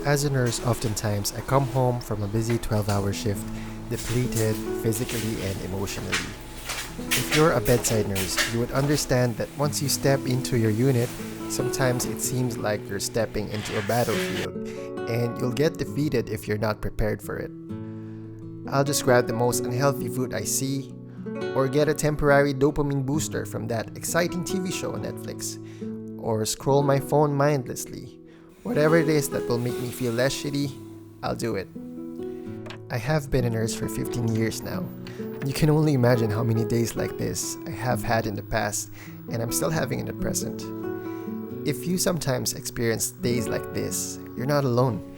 As a nurse, oftentimes I come home from a busy 12-hour shift, depleted physically and emotionally. If you're a bedside nurse, you would understand that once you step into your unit, sometimes it seems like you're stepping into a battlefield, and you'll get defeated if you're not prepared for it. I'll just grab the most unhealthy food I see, or get a temporary dopamine booster from that exciting TV show on Netflix, or scroll my phone mindlessly. Whatever it is that will make me feel less shitty, I'll do it. I have been a nurse for 15 years now. You can only imagine how many days like this I have had in the past, and I'm still having in the present. If you sometimes experience days like this, you're not alone.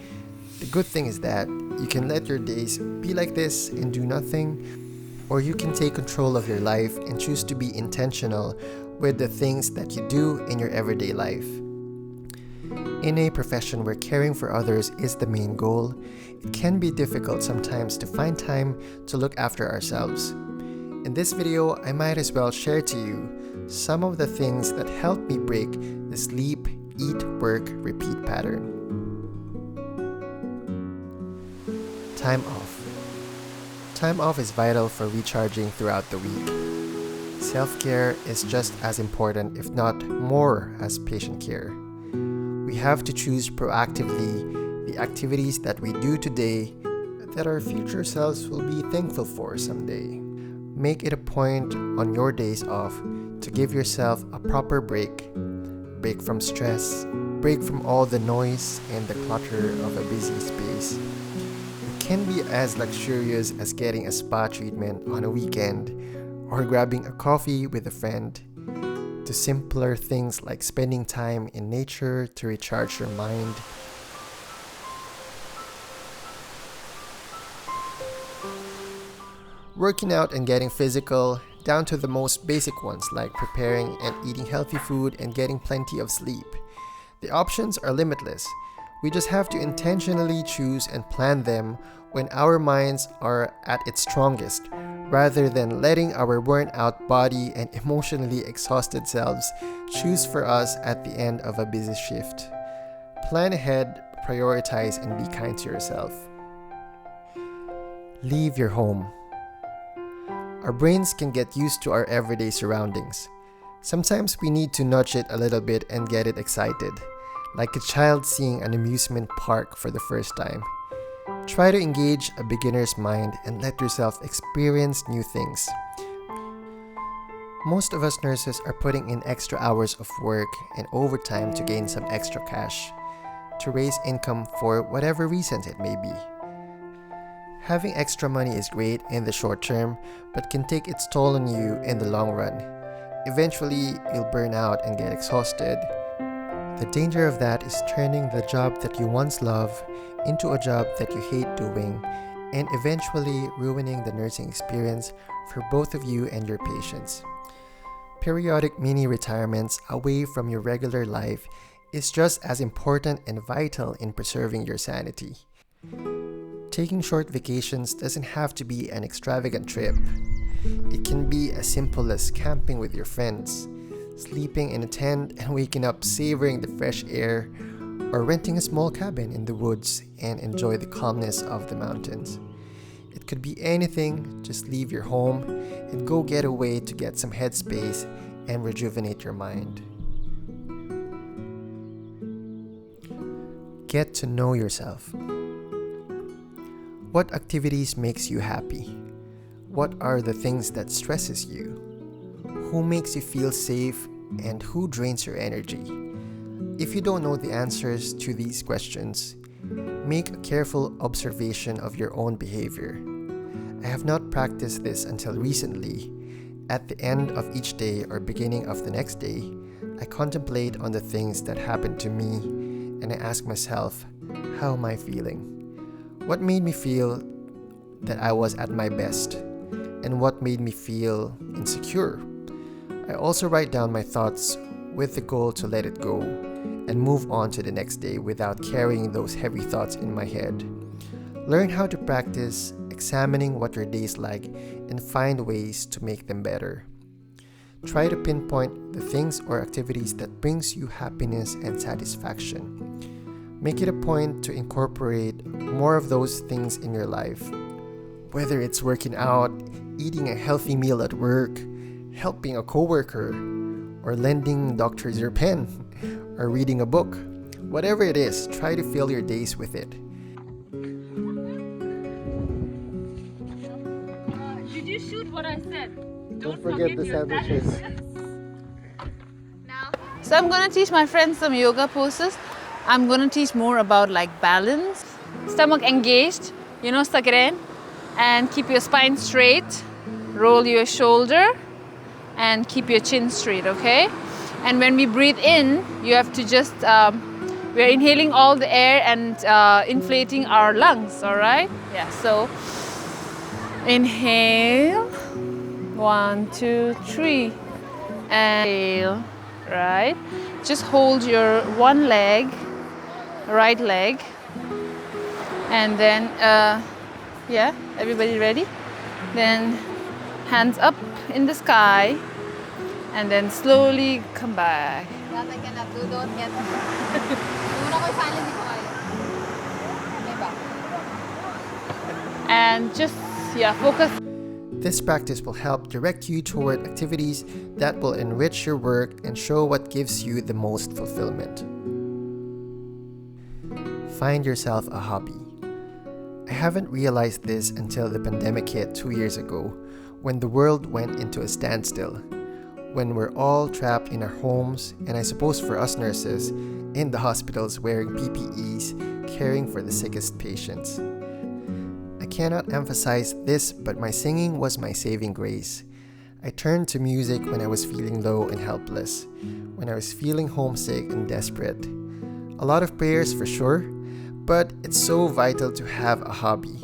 The good thing is that you can let your days be like this and do nothing, or you can take control of your life and choose to be intentional with the things that you do in your everyday life. In a profession where caring for others is the main goal, it can be difficult sometimes to find time to look after ourselves. In this video, I might as well share to you some of the things that help me break the sleep, eat, work, repeat pattern. Time off. Time off is vital for recharging throughout the week. Self-care is just as important, if not more, as patient care. We have to choose proactively the activities that we do today that our future selves will be thankful for someday. Make it a point on your days off to give yourself a proper break. Break from stress, break from all the noise and the clutter of a busy space. It can be as luxurious as getting a spa treatment on a weekend or grabbing a coffee with a friend, to simpler things like spending time in nature to recharge your mind. Working out and getting physical, down to the most basic ones like preparing and eating healthy food and getting plenty of sleep. The options are limitless. We just have to intentionally choose and plan them when our minds are at its strongest, rather than letting our worn-out body and emotionally exhausted selves choose for us at the end of a busy shift. Plan ahead, prioritize, and be kind to yourself. Leave your home. Our brains can get used to our everyday surroundings. Sometimes we need to nudge it a little bit and get it excited, like a child seeing an amusement park for the first time. Try to engage a beginner's mind and let yourself experience new things. Most of us nurses are putting in extra hours of work and overtime to gain some extra cash, to raise income for whatever reasons it may be. Having extra money is great in the short term, but can take its toll on you in the long run. Eventually, you'll burn out and get exhausted. The danger of that is turning the job that you once loved into a job that you hate doing, and eventually ruining the nursing experience for both of you and your patients. Periodic mini retirements away from your regular life is just as important and vital in preserving your sanity. Taking short vacations doesn't have to be an extravagant trip. It can be as simple as camping with your friends, sleeping in a tent and waking up savoring the fresh air, or renting a small cabin in the woods and enjoy the calmness of the mountains. It could be anything, just leave your home and go get away to get some headspace and rejuvenate your mind. Get to know yourself. What activities makes you happy? What are the things that stresses you? Who makes you feel safe and who drains your energy? If you don't know the answers to these questions, make a careful observation of your own behavior. I have not practiced this until recently. At the end of each day or beginning of the next day, I contemplate on the things that happened to me and I ask myself, how am I feeling? What made me feel that I was at my best? And what made me feel insecure? I also write down my thoughts with the goal to let it go and move on to the next day without carrying those heavy thoughts in my head. Learn how to practice examining what your day is like and find ways to make them better. Try to pinpoint the things or activities that brings you happiness and satisfaction. Make it a point to incorporate more of those things in your life. Whether it's working out, eating a healthy meal at work, helping a coworker, or lending doctors your pen, or reading a book. Whatever it is, try to fill your days with it. Did you shoot what I said? Don't forget the sandwiches. So I'm going to teach my friends some yoga poses. I'm going to teach more about like balance. Stomach engaged, suck it in. And keep your spine straight. Roll your shoulder. And keep your chin straight, okay? And when we breathe in, you have to just, we're inhaling all the air and inflating our lungs, all right? Yeah, so inhale. 1, 2, 3. And exhale, right? Just hold your one leg, right leg. And then, yeah, everybody ready? Then hands up in the sky. And then slowly come back. And just, focus. This practice will help direct you toward activities that will enrich your work and show what gives you the most fulfillment. Find yourself a hobby. I haven't realized this until the pandemic hit 2 years ago, when the world went into a standstill. When we're all trapped in our homes, and I suppose for us nurses, in the hospitals wearing PPEs, caring for the sickest patients. I cannot emphasize this, but my singing was my saving grace. I turned to music when I was feeling low and helpless, when I was feeling homesick and desperate. A lot of prayers for sure, but it's so vital to have a hobby.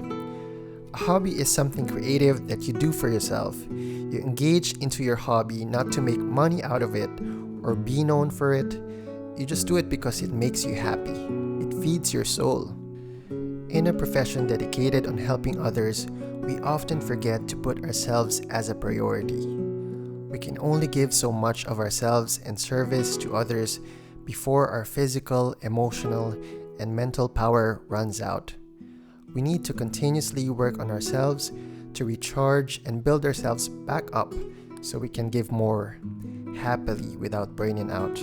A hobby is something creative that you do for yourself. You engage into your hobby not to make money out of it or be known for it. You just do it because it makes you happy. It feeds your soul. In a profession dedicated on helping others, we often forget to put ourselves as a priority. We can only give so much of ourselves and service to others before our physical, emotional, and mental power runs out. We need to continuously work on ourselves to recharge and build ourselves back up so we can give more, happily without burning out.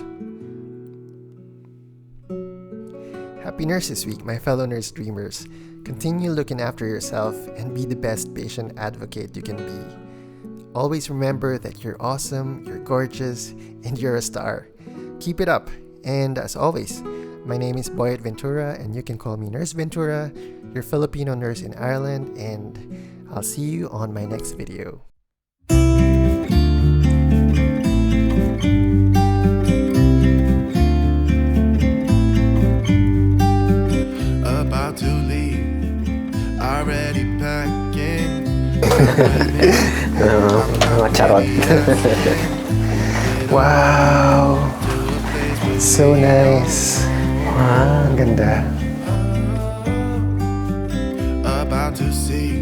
Happy Nurses Week, my fellow nurse dreamers. Continue looking after yourself and be the best patient advocate you can be. Always remember that you're awesome, you're gorgeous, and you're a star. Keep it up. And as always, my name is Boyet Ventura, and you can call me Nurse Ventura, your Filipino nurse in Ireland, and I'll see you on my next video. About to leave, already packing. Charot. Wow! So nice. Wow, ang ganda. About to see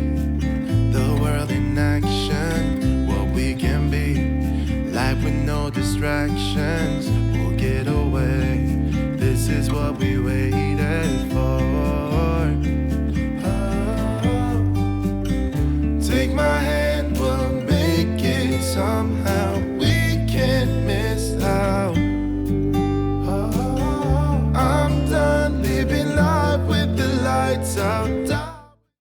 the world in action, what we can be, like with no distractions. We'll get away. This is what we waited for. Take my hand, we'll make it somehow. We can't miss out. I'm done living life with the lights out.